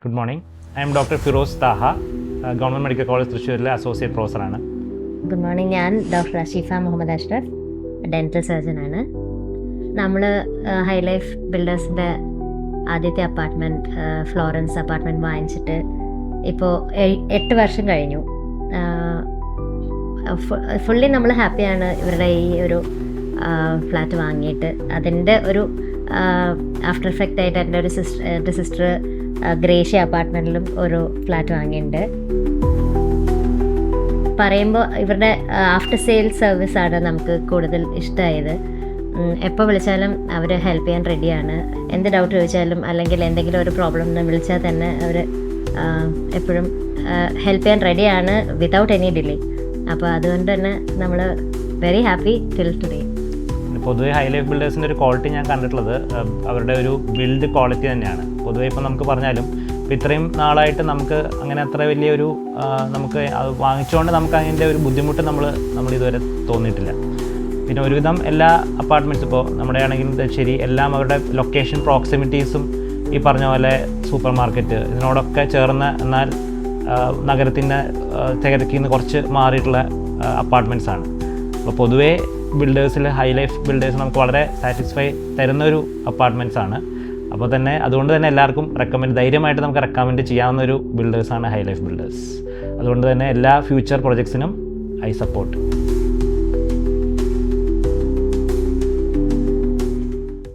Good morning. I am Dr. Firoz Taha, Government Medical College തൃശ്ശൂരിലെ associate പ്രൊഫസറാണ്. Good morning. ഞാൻ doctor അഷീഫ Muhammad Ashraf, dental സർജനാണ്. നമ്മൾ high life ബിൽഡേഴ്സിൻ്റെ ആദ്യത്തെ apartment Florence apartment വാങ്ങിച്ചിട്ട് ഇപ്പോൾ 8 വർഷം കഴിഞ്ഞു. ഫുള്ളി നമ്മൾ ഹാപ്പിയാണ് ഇവരുടെ ഈ ഒരു ഫ്ലാറ്റ് വാങ്ങിയിട്ട്. അതിൻ്റെ ഒരു ആഫ്റ്റർ എഫക്റ്റ് ആയിട്ട് എൻ്റെ സിസ്റ്റർ ഗ്രേഷ്യ അപ്പാർട്ട്മെൻറ്റിലും ഒരു ഫ്ലാറ്റ് വാങ്ങിയിട്ടുണ്ട്. പറയുമ്പോൾ ഇവരുടെ ആഫ്റ്റർ സെയിൽസ് സർവീസാണ് നമുക്ക് കൂടുതൽ ഇഷ്ടമായത്. എപ്പോൾ വിളിച്ചാലും അവർ ഹെൽപ്പ് ചെയ്യാൻ റെഡിയാണ്. എന്ത് ഡൗട്ട് ചോദിച്ചാലും അല്ലെങ്കിൽ എന്തെങ്കിലും ഒരു പ്രോബ്ലം വിളിച്ചാൽ തന്നെ അവർ എപ്പോഴും ഹെൽപ്പ് ചെയ്യാൻ റെഡിയാണ് വിതൗട്ട് എനി ഡിലേ. അപ്പോൾ അതുകൊണ്ട് തന്നെ നമ്മൾ വെരി ഹാപ്പി ടിൽ ടുഡേ. പൊതുവേ ഹൈ ലൈഫ് ബിൽഡേഴ്സിൻ്റെ ഒരു ക്വാളിറ്റി ഞാൻ കണ്ടിട്ടുള്ളത് അവരുടെ ഒരു ബിൽഡ് ക്വാളിറ്റി തന്നെയാണ്. പൊതുവേ ഇപ്പോൾ നമുക്ക് പറഞ്ഞാലും ഇപ്പോൾ ഇത്രയും നാളായിട്ട് നമുക്ക് അങ്ങനെ അത്ര വലിയൊരു നമുക്ക് അത് വാങ്ങിച്ചുകൊണ്ട് നമുക്ക് അതിൻ്റെ ഒരു ബുദ്ധിമുട്ട് നമ്മൾ ഇതുവരെ തോന്നിയിട്ടില്ല. പിന്നെ ഒരുവിധം എല്ലാ അപ്പാർട്ട്മെൻറ്റ്സ് ഇപ്പോൾ നമ്മുടെ ആണെങ്കിലും ശരി, എല്ലാം അവരുടെ ലൊക്കേഷൻ പ്രോക്സിമിറ്റീസും ഈ പറഞ്ഞ പോലെ സൂപ്പർ മാർക്കറ്റ് ഇതിനോടൊക്കെ ചേർന്ന്, എന്നാൽ നഗരത്തിൻ്റെ തിരക്കിൽ നിന്ന് കുറച്ച് മാറിയിട്ടുള്ള അപ്പാർട്ട്മെൻറ്റ്സാണ്. അപ്പോൾ പൊതുവേ ബിൽഡേഴ്സിൽ ഹൈ ലൈഫ് ബിൽഡേഴ്സ് നമുക്ക് വളരെ സാറ്റിസ്ഫൈ തരുന്നൊരു അപ്പാർട്ട്മെൻറ്റ്സാണ്. അപ്പോൾ തന്നെ അതുകൊണ്ട് തന്നെ എല്ലാവർക്കും ധൈര്യമായിട്ട് നമുക്ക് റെക്കമെൻഡ് ചെയ്യാവുന്ന ഒരു ബിൽഡേഴ്സാണ് ഹൈ ലൈഫ് ബിൽഡേഴ്സ്. അതുകൊണ്ട് തന്നെ എല്ലാ ഫ്യൂച്ചർ പ്രൊജക്ട്സിനും ഐ സപ്പോർട്ട്.